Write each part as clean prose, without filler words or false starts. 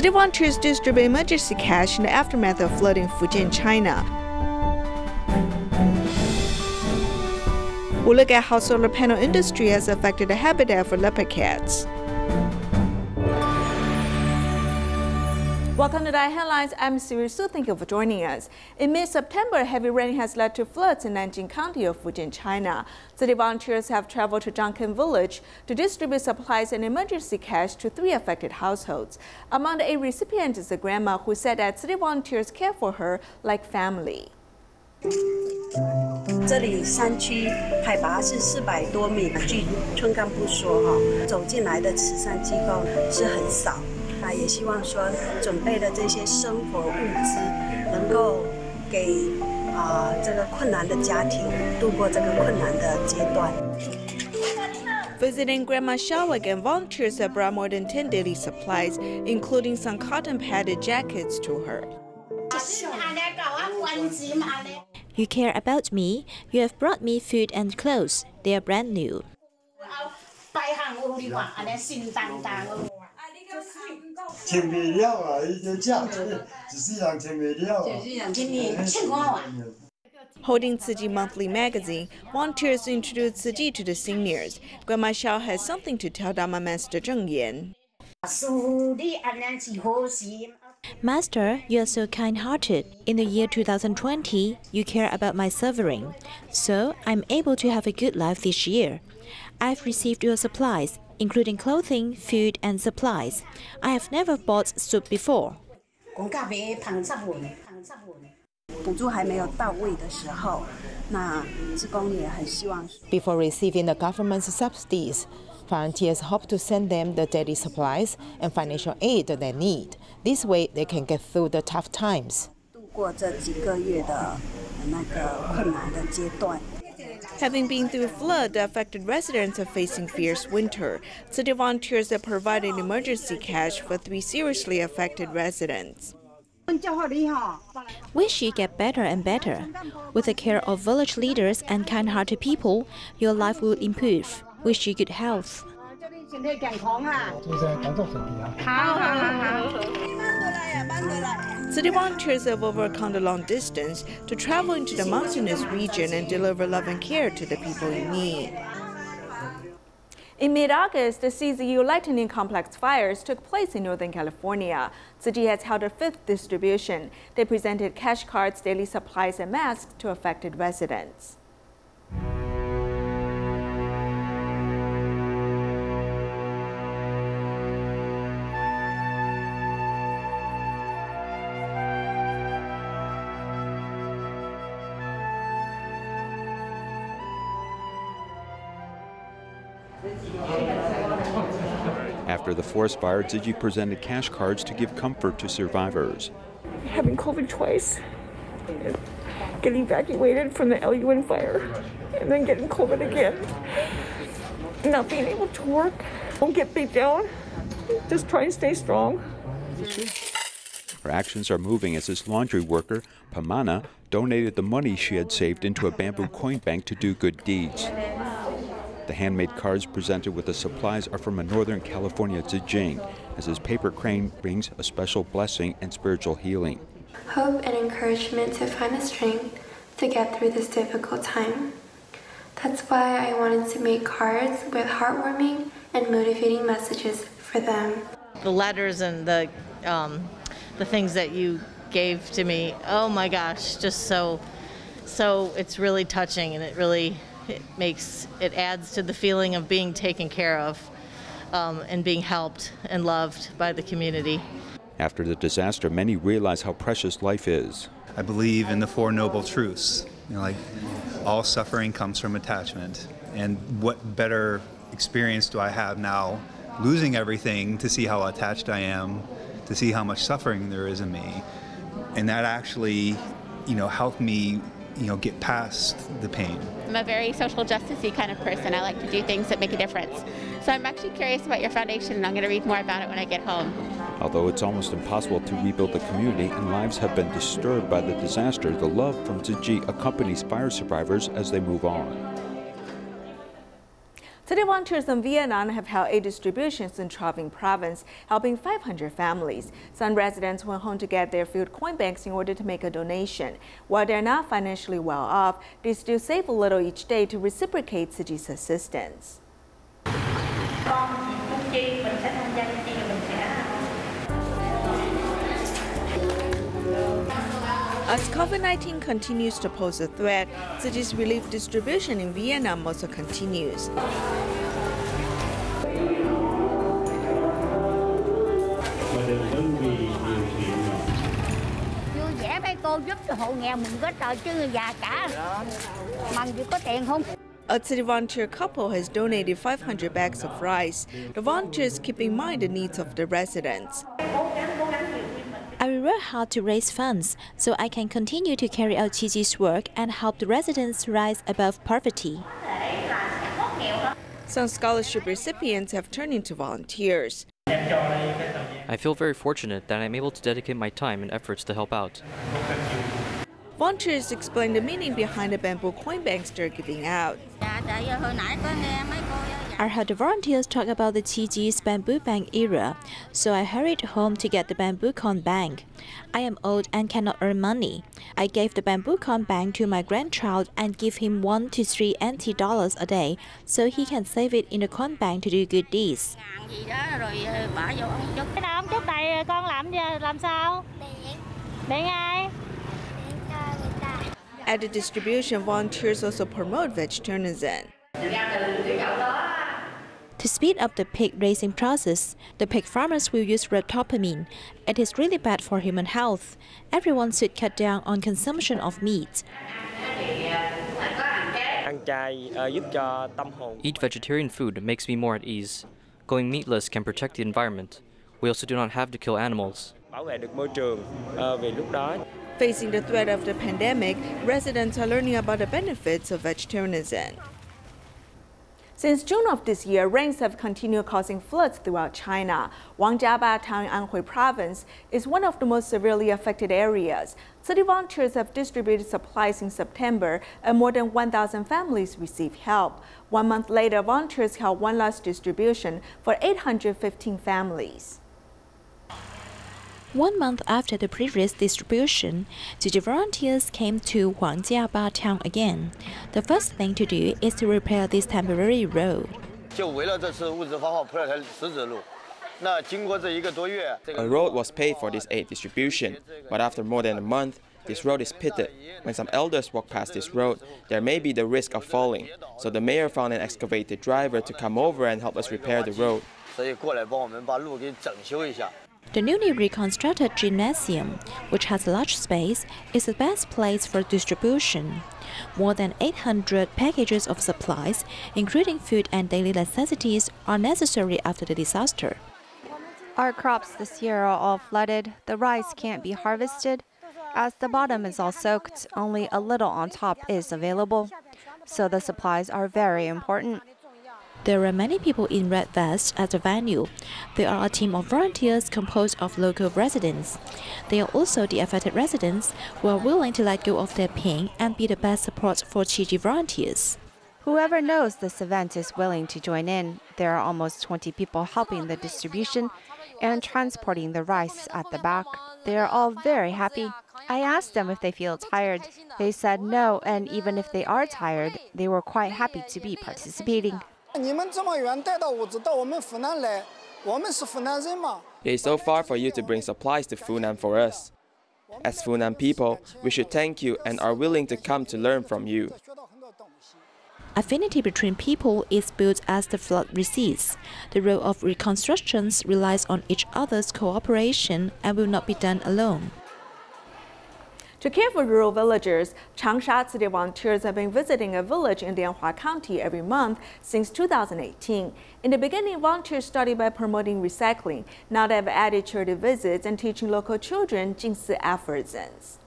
City volunteers distribute emergency cash in the aftermath of flood in Fujian, China. We'll look at how solar panel industry has affected the habitat for leopard cats. Welcome to the Headlines. I'm Siri Su. Thank you for joining us. In mid-September, heavy rain has led to floods in Nanjing County of Fujian, China. City volunteers have traveled to Zhangken Village to distribute supplies and emergency cash to 3 affected households. Among the 8 recipients is a grandma who said that city volunteers care for her like family. 这里山区海拔是400多米，据村干部说走进来的慈善机构是很少。也希望说准备的这些生活物资能够给这个困难的家庭度过这个困难的阶段。 Visiting Grandma Xiaowek and volunteers have brought more than 10 daily supplies, including some cotton-padded jackets to her. You care about me. You have brought me food and clothes. They are brand new. Holding Tzu Chi monthly magazine, volunteers introduce Tzu Chi to the seniors. Grandma Xiao has something to tell Dharma Master Zheng Yan. Master, you are so kind-hearted. In the year 2020, you care about my suffering. So, I'm able to have a good life this year. I've received your supplies, including clothing, food, and supplies. I have never bought soup before. Before receiving the government's subsidies, volunteers hope to send them the daily supplies and financial aid they need. This way, they can get through the tough times. Having been through flood, the affected residents are facing fierce winter. City volunteers have provided emergency cash for 3 seriously affected residents. Wish you get better and better. With the care of village leaders and kind-hearted people, your life will improve. Wish you good health. City volunteers have overcome the long distance to travel into the mountainous region and deliver love and care to the people in need. In mid-August, the CZU lightning complex fires took place in Northern California. Tzu Chi has held a 5th distribution. They presented cash cards, daily supplies, and masks to affected residents. After the forest fire, Tzu Chi presented cash cards to give comfort to survivors. Having COVID twice, getting evacuated from the LUN fire, and then getting COVID again. Not being able to work, don't get beat down, just try and stay strong. Her actions are moving as this laundry worker, Pamana, donated the money she had saved into a bamboo coin bank to do good deeds. The handmade cards presented with the supplies are from a Northern California Zijing, as his paper crane brings a special blessing and spiritual healing. Hope and encouragement to find the strength to get through this difficult time. That's why I wanted to make cards with heartwarming and motivating messages for them. The letters and the things that you gave to me, oh my gosh, just so it's really touching, and it adds to the feeling of being taken care of and being helped and loved by the community. After the disaster, many realize how precious life is. I believe in the 4 noble truths. Like all suffering comes from attachment. And what better experience do I have now, losing everything, to see how attached I am, to see how much suffering there is in me. And that actually, helped me, get past the pain. I'm a very social justice-y kind of person. I like to do things that make a difference. So I'm actually curious about your foundation, and I'm going to read more about it when I get home. Although it's almost impossible to rebuild the community and lives have been disturbed by the disaster, the love from Tzu Chi accompanies fire survivors as they move on. Tzu Chi volunteers in Vietnam have held 8 distributions in Tra Vinh province, helping 500 families. Some residents went home to get their food coin banks in order to make a donation. While they're not financially well off, they still save a little each day to reciprocate Tzu Chi's assistance. As COVID-19 continues to pose a threat, Tzu Chi's relief distribution in Vietnam also continues. A Tzu Chi volunteer couple has donated 500 bags of rice. The volunteers keep in mind the needs of the residents. I will work hard to raise funds so I can continue to carry out Tzu Chi's work and help the residents rise above poverty. Some scholarship recipients have turned into volunteers. I feel very fortunate that I'm able to dedicate my time and efforts to help out. Volunteers explain the meaning behind the bamboo coin banks they're giving out. I heard the volunteers talk about the Tzu Chi's bamboo bank era, so I hurried home to get the bamboo coin bank. I am old and cannot earn money. I gave the bamboo coin bank to my grandchild and give him $1 to $3 NT a day so he can save it in the coin bank to do good deeds. At the distribution, volunteers also promote vegetarianism. To speed up the pig raising process, the pig farmers will use ribdopamine. It is really bad for human health. Everyone should cut down on consumption of meat. Eat vegetarian food makes me more at ease. Going meatless can protect the environment. We also do not have to kill animals. Facing the threat of the pandemic, residents are learning about the benefits of vegetarianism. Since June of this year, rains have continued causing floods throughout China. Wangjiaba town in Anhui province is one of the most severely affected areas. City volunteers have distributed supplies in September, and more than 1,000 families received help. 1 month later, volunteers held one last distribution for 815 families. 1 month after the previous distribution, Tzu Chi volunteers came to Wangjiaba town again. The first thing to do is to repair this temporary road. A road was paid for this aid distribution, but after more than a month, this road is pitted. When some elders walk past this road, there may be the risk of falling, so the mayor found an excavator driver to come over and help us repair the road. The newly reconstructed gymnasium, which has large space, is the best place for distribution. More than 800 packages of supplies, including food and daily necessities, are necessary after the disaster. Our crops this year are all flooded. The rice can't be harvested. As the bottom is all soaked, only a little on top is available. So the supplies are very important. There are many people in red vests at the venue. They are a team of volunteers composed of local residents. They are also the affected residents who are willing to let go of their pain and be the best support for Tzu Chi volunteers. Whoever knows this event is willing to join in. There are almost 20 people helping the distribution and transporting the rice at the back. They are all very happy. I asked them if they feel tired. They said no, and even if they are tired, they were quite happy to be participating. It is so far for you to bring supplies to Funan for us. As Funan people, we should thank you and are willing to come to learn from you. Affinity between people is built as the flood recedes. The role of reconstructions relies on each other's cooperation and will not be done alone. To care for rural villagers, Changsha Tzu Chi volunteers have been visiting a village in Lianhua County every month since 2018. In the beginning, volunteers started by promoting recycling. Now they have added charity visits and teaching local children Jingsi aphorisms.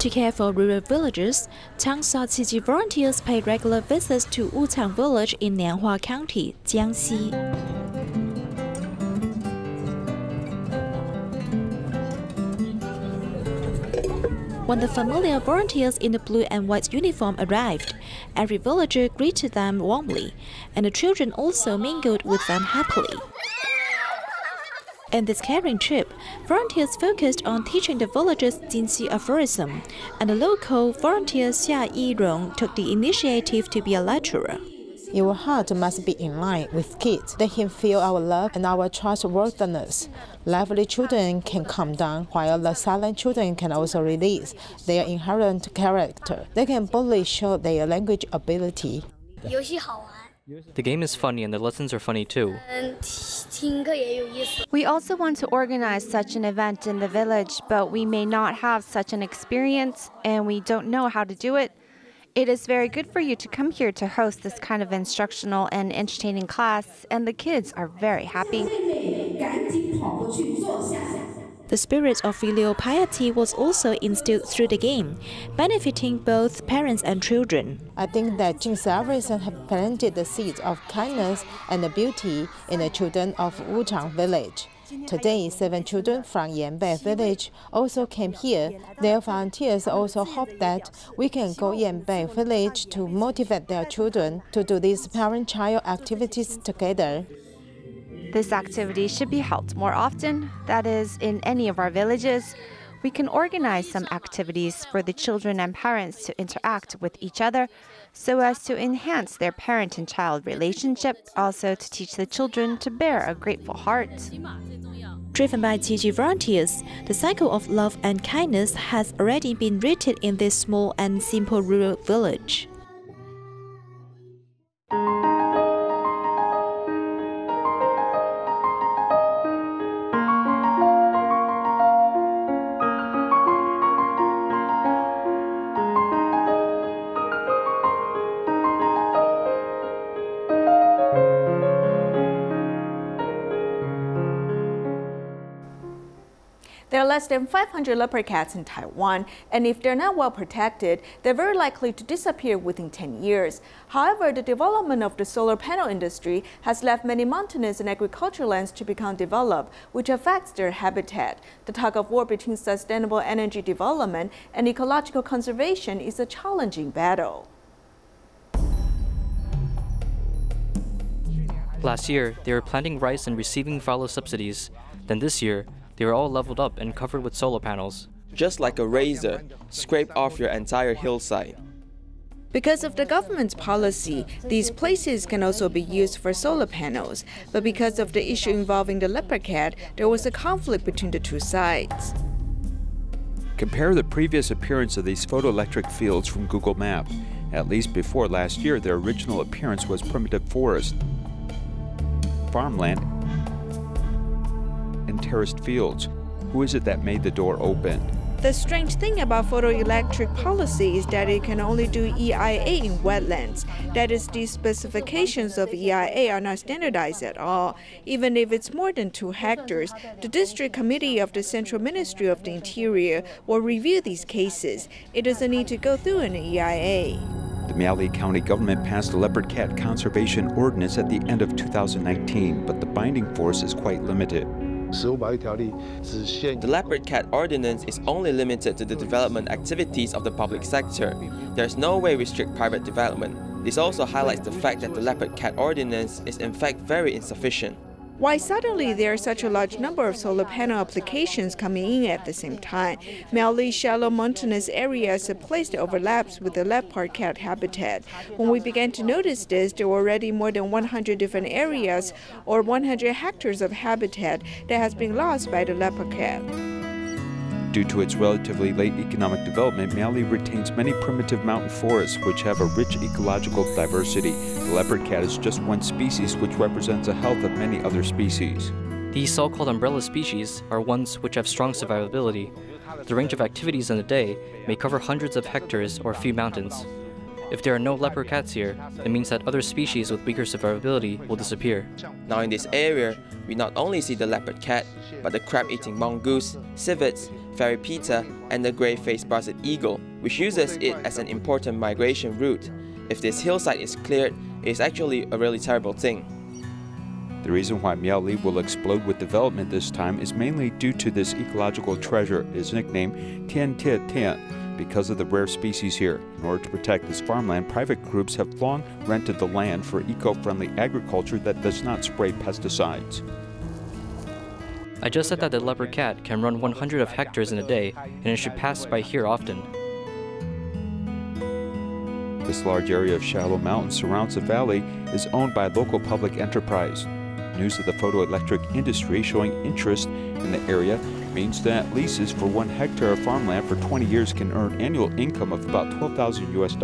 To care for rural villagers, Changsha Tzu Chi volunteers pay regular visits to Wuchang village in Lianhua County, Jiangxi. When the familiar volunteers in the blue and white uniform arrived, every villager greeted them warmly, and the children also mingled with them happily. In this caring trip, volunteers focused on teaching the villagers Tzu Chi aphorism, and the local volunteer Xia Yirong took the initiative to be a lecturer. Your heart must be in line with kids. Let him feel our love and our trustworthiness. Lively children can calm down, while the silent children can also release their inherent character. They can boldly show their language ability. The game is funny and the lessons are funny too. We also want to organize such an event in the village, but we may not have such an experience and we don't know how to do it. It is very good for you to come here to host this kind of instructional and entertaining class, and the kids are very happy. The spirit of filial piety was also instilled through the game, benefiting both parents and children. I think that Jing Salvation have planted the seeds of kindness and beauty in the children of Wuchang village. Today, 7 children from Yanbei village also came here. Their volunteers also hope that we can go Yanbei village to motivate their children to do these parent-child activities together. This activity should be held more often, that is, in any of our villages. We can organize some activities for the children and parents to interact with each other so as to enhance their parent and child relationship, also to teach the children to bear a grateful heart. Driven by Tzu Chi volunteers, the cycle of love and kindness has already been written in this small and simple rural village. There are less than 500 leopard cats in Taiwan, and if they're not well protected, they're very likely to disappear within 10 years. However, the development of the solar panel industry has left many mountainous and agricultural lands to become developed, which affects their habitat. The tug of war between sustainable energy development and ecological conservation is a challenging battle. Last year, they were planting rice and receiving fallow subsidies. Then this year, they were all leveled up and covered with solar panels. Just like a razor, scrape off your entire hillside. Because of the government's policy, these places can also be used for solar panels. But because of the issue involving the leopard cat, there was a conflict between the two sides. Compare the previous appearance of these photoelectric fields from Google Maps. At least before last year, their original appearance was primitive forest, farmland, and terraced fields. Who is it that made the door open? The strange thing about photoelectric policy is that it can only do EIA in wetlands. That is, the specifications of EIA are not standardized at all. Even if it's more than 2 hectares, the District Committee of the Central Ministry of the Interior will review these cases. It doesn't need to go through an EIA. The Miaoli County government passed a leopard cat conservation ordinance at the end of 2019, but the binding force is quite limited. The leopard cat ordinance is only limited to the development activities of the public sector. There is no way to restrict private development. This also highlights the fact that the leopard cat ordinance is in fact very insufficient. Why suddenly there are such a large number of solar panel applications coming in at the same time? Miaoli's shallow mountainous area is a place that overlaps with the leopard cat habitat. When we began to notice this, there were already more than 100 different areas or 100 hectares of habitat that has been lost by the leopard cat. Due to its relatively late economic development, Miaoli retains many primitive mountain forests which have a rich ecological diversity. The leopard cat is just one species which represents the health of many other species. These so-called umbrella species are ones which have strong survivability. The range of activities in a day may cover hundreds of hectares or a few mountains. If there are no leopard cats here, it means that other species with weaker survivability will disappear. Now in this area, we not only see the leopard cat, but the crab-eating mongoose, civets, fairy pita, and the gray-faced basset eagle, which uses it as an important migration route. If this hillside is cleared, it is actually a really terrible thing. The reason why Miaoli will explode with development this time is mainly due to this ecological treasure. It is nicknamed Tian Tie Tian because of the rare species here. In order to protect this farmland, private groups have long rented the land for eco-friendly agriculture that does not spray pesticides. I just said that the leopard cat can run 100 hectares in a day, and it should pass by here often. This large area of shallow mountains surrounds the valley is owned by a local public enterprise. News of the photoelectric industry showing interest in the area means that leases for 1 hectare of farmland for 20 years can earn annual income of about $12,000 US.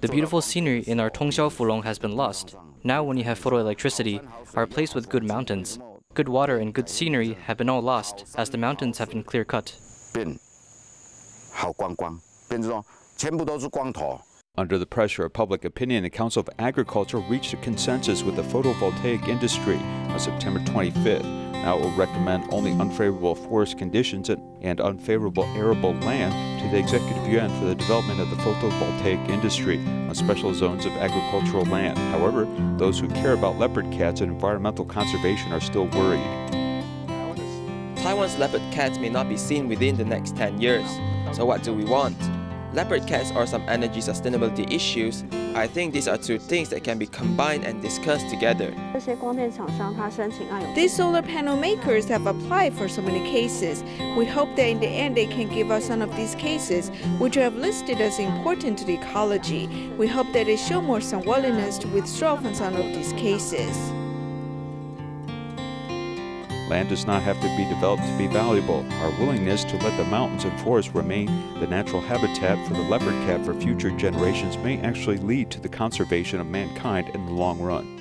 The beautiful scenery in our Tongxiao Fulong has been lost. Now when you have photoelectricity, our place with good mountains, good water and good scenery have been all lost as the mountains have been clear-cut. Under the pressure of public opinion, the Council of Agriculture reached a consensus with the photovoltaic industry on September 25th. Now it will recommend only unfavorable forest conditions and unfavorable arable land to the Executive Yuan for the development of the photovoltaic industry on special zones of agricultural land. However, those who care about leopard cats and environmental conservation are still worried. Taiwan's leopard cats may not be seen within the next 10 years. So what do we want? Leopard cats are some energy sustainability issues. I think these are two things that can be combined and discussed together. These solar panel makers have applied for so many cases. We hope that in the end they can give us some of these cases, which we have listed as important to the ecology. We hope that they show more some willingness to withdraw from some of these cases. Land does not have to be developed to be valuable. Our willingness to let the mountains and forests remain the natural habitat for the leopard cat for future generations may actually lead to the conservation of mankind in the long run.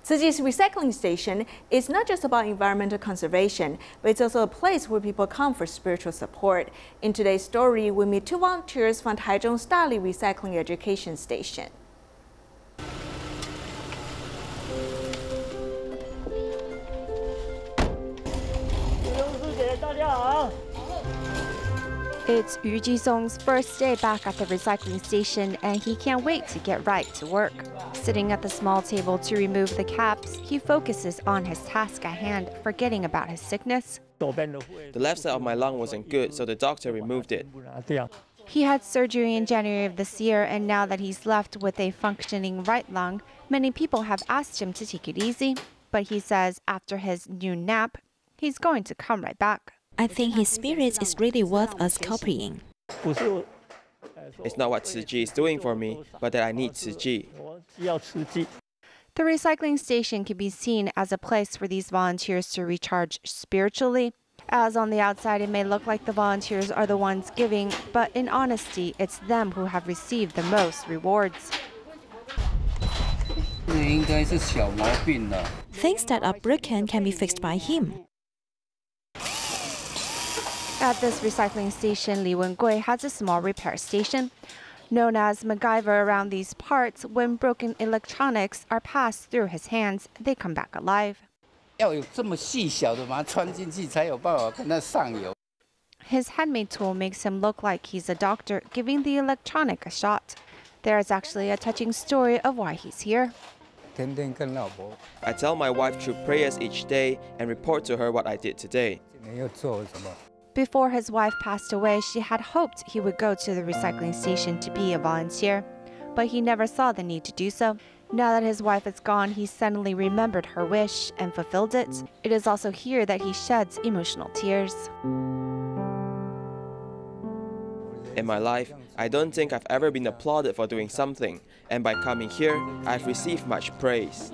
Tzu Chi's recycling station is not just about environmental conservation, but it's also a place where people come for spiritual support. In today's story, we meet 2 volunteers from Taichung's Dali Recycling Education Station. It's Yu Jisong's first day back at the recycling station, and he can't wait to get right to work. Sitting at the small table to remove the caps, he focuses on his task at hand, forgetting about his sickness. The left side of my lung wasn't good, so the doctor removed it. He had surgery in January of this year, and now that he's left with a functioning right lung, many people have asked him to take it easy. But he says after his noon nap, he's going to come right back. I think his spirit is really worth us copying. It's not what Tzu Chi is doing for me, but that I need Tzu Chi. The recycling station can be seen as a place for these volunteers to recharge spiritually. As on the outside, it may look like the volunteers are the ones giving, but in honesty, it's them who have received the most rewards. Things that are broken can be fixed by him. At this recycling station, Li Wengui has a small repair station. Known as MacGyver around these parts, when broken electronics are passed through his hands, they come back alive. His handmade tool makes him look like he's a doctor giving the electronic a shot. There is actually a touching story of why he's here. I tell my wife through prayers each day and report to her what I did today. Before his wife passed away, she had hoped he would go to the recycling station to be a volunteer, but he never saw the need to do so. Now that his wife is gone, he suddenly remembered her wish and fulfilled it. It is also here that he sheds emotional tears. In my life, I don't think I've ever been applauded for doing something, and by coming here, I've received much praise.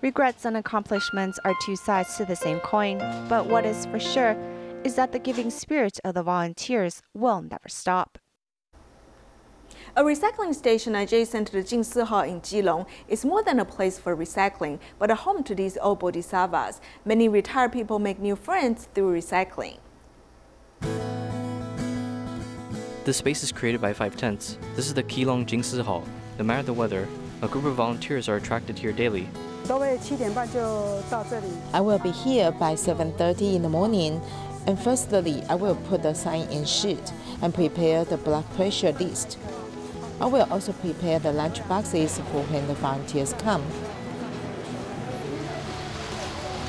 Regrets and accomplishments are two sides to the same coin, but what is for sure is that the giving spirit of the volunteers will never stop. A recycling station adjacent to the Jingsi Hall in Keelung is more than a place for recycling, but a home to these old bodhisattvas. Many retired people make new friends through recycling. This space is created by 5 tents. This is the Keelung Jingsi Hall. No matter the weather, a group of volunteers are attracted here daily. I will be here by 7:30 in the morning. And firstly, I will put the sign in sheet. and prepare the blood pressure list. I will also prepare the lunch boxes for when the volunteers come.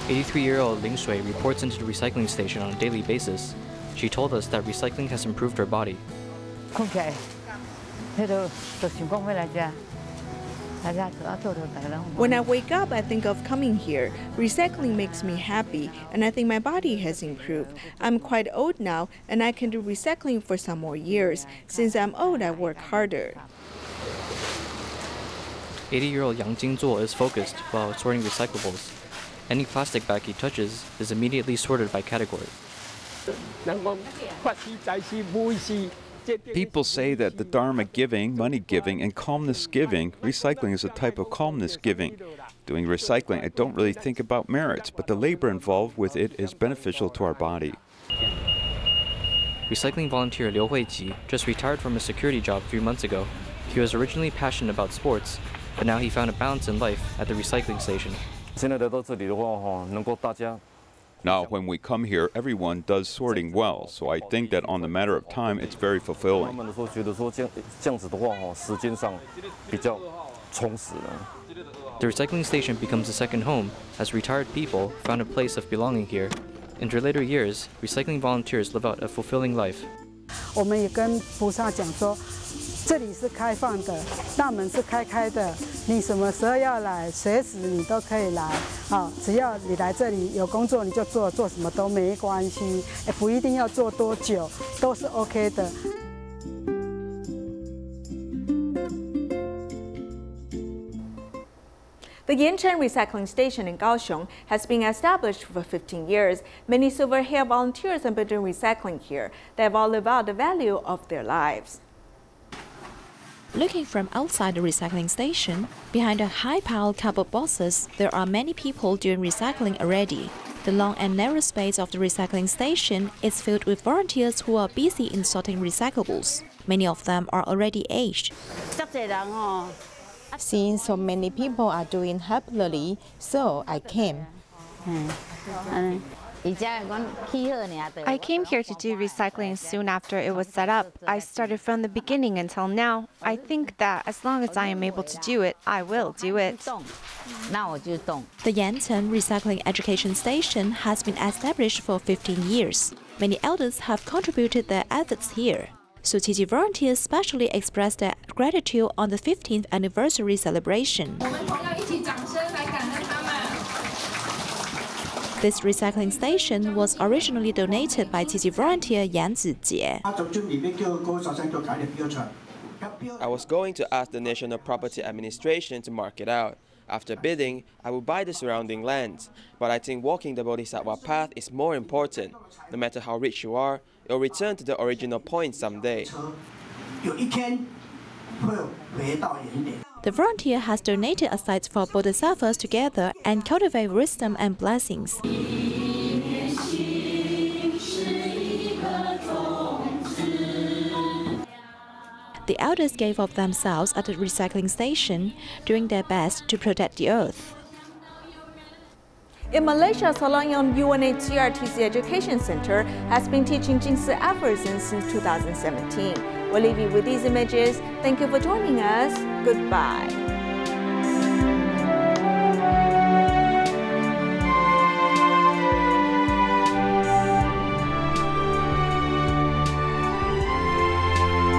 83-year-old Ling Shui reports into the recycling station on a daily basis. She told us that recycling has improved her body. When I wake up, I think of coming here. Recycling makes me happy, and I think my body has improved. I'm quite old now, and I can do recycling for some more years. Since I'm old, I work harder. 80-year-old Yang Jingzuo is focused while sorting recyclables. Any plastic bag he touches is immediately sorted by category. People say that the Dharma giving, money giving, and calmness giving, recycling is a type of calmness giving. Doing recycling, I don't really think about merits, but the labor involved with it is beneficial to our body. Recycling volunteer Liu Huiji just retired from a security job a few months ago. He was originally passionate about sports, but now he found a balance in life at the recycling station. Now, when we come here, everyone does sorting well, so I think that on the matter of time, it's very fulfilling. The recycling station becomes a second home, as retired people found a place of belonging here. In their later years, recycling volunteers live out a fulfilling life. 我们也跟菩萨讲说，这里是开放的，大门是开开的，你什么时候要来，随时你都可以来。只要你来这里有工作你就做，做什么都没关系，不一定要做多久，都是 OK 的。 The Yancheng Recycling Station in Kaohsiung has been established for 15 years. Many silver hair volunteers have been doing recycling here. They have all lived out the value of their lives. Looking from outside the recycling station, behind the high-piled cardboard boxes, there are many people doing recycling already. The long and narrow space of the recycling station is filled with volunteers who are busy in sorting recyclables. Many of them are already aged. Seeing so many people are doing happily, so I came. I came here to do recycling soon after it was set up. I started from the beginning until now. I think that as long as I am able to do it, I will do it. The Yancheng Recycling Education Station has been established for 15 years. Many elders have contributed their efforts here. Tzu Chi volunteers specially expressed their gratitude on the 15th anniversary celebration. This recycling station was originally donated by Tzu Chi volunteer Yan Zijie. I was going to ask the National Property Administration to mark it out. After bidding, I would buy the surrounding lands, but I think walking the Bodhisattva path is more important. No matter how rich you are, you'll return to the original point someday. The volunteer has donated a site for bodhisattvas to gather and cultivate wisdom and blessings. The elders gave of themselves at the recycling station, doing their best to protect the earth. In Malaysia, Selangyang UNHCR TC Education Center has been teaching Jingsi aphorisms since 2017. We'll leave you with these images. Thank you for joining us. Goodbye.